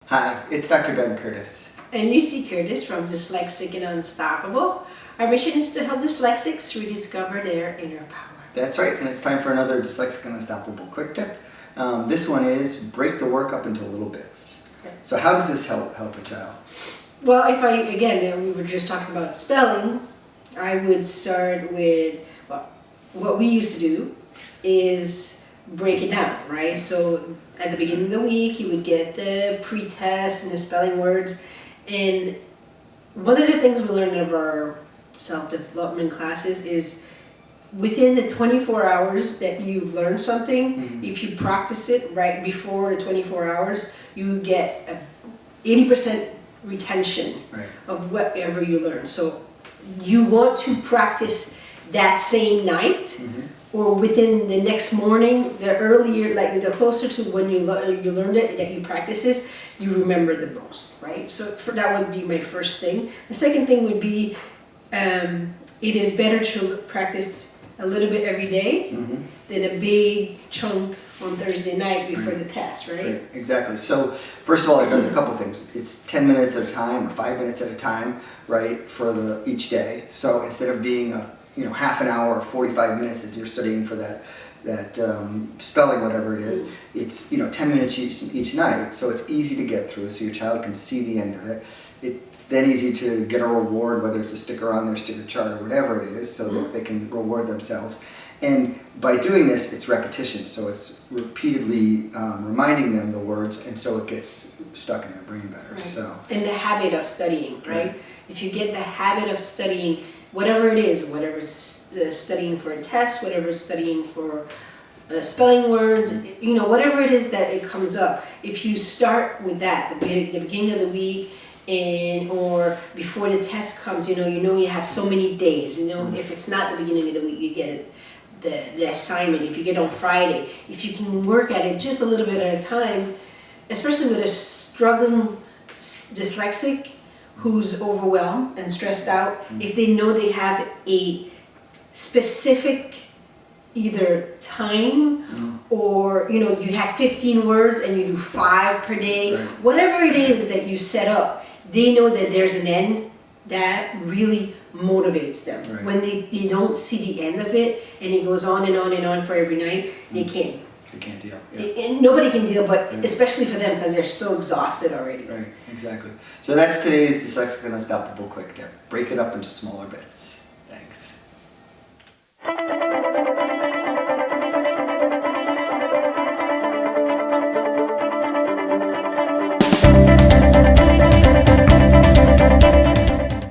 Hi, it's Dr. Doug Curtis. And Lucy Curtis from Dyslexic and Unstoppable. Our mission is to help dyslexics rediscover their inner power. That's right, and it's time for another Dyslexic and Unstoppable quick tip. This one is break the work up into little bits. Okay. So how does this help a child? Well, we were just talking about spelling, I would start with, what we used to do is break it down, right? So at the beginning of the week, you would get the pre-test and the spelling words. And one of the things we learned in our self-development classes is within the 24 hours that you've learned something, if you practice it right before the 24 hours, you get a 80% retention of whatever you learn. So you want to practice that same night or within the next morning, the earlier, like the closer to when you learned it, that you practice this, you remember the most, right? So that would be my first thing. The second thing would be, it is better to practice a little bit every day than a big chunk on Thursday night before the test, right? Exactly. So first of all, it does a couple things. It's 10 minutes at a time or 5 minutes at a time, right, for each day. So instead of being a half an hour or 45 minutes that you're studying for that spelling, whatever it is, it's 10 minutes each night. So it's easy to get through, so your child can see the end of it. It's then easy to get a reward, whether it's a sticker on their sticker chart or whatever it is, so that they can reward themselves. And by doing this, it's repetition, so it's repeatedly reminding them the words, and so it gets stuck in their brain better. Right. So. And the habit of studying, right? If you get the habit of studying, whatever it is, whatever it's studying for a test, whatever it's studying for spelling words, whatever it is that it comes up, if you start with that, the beginning of the week, or before the test comes, you have so many days. If it's not the beginning of the week, you get it, the assignment. If you get on Friday, if you can work at it just a little bit at a time, especially with a struggling dyslexic who's overwhelmed and stressed out, if they know they have a specific either time or you have 15 words and you do 5 per day, whatever it is that you set up, they know that there's an end. That really motivates them. When they don't see the end of it and it goes on and on and on for every night, they can't. They can't deal. And nobody can deal, but especially for them because they're so exhausted already. Right, exactly. So that's today's Dyslexic and Unstoppable quick tip. Break it up into smaller bits. Thanks.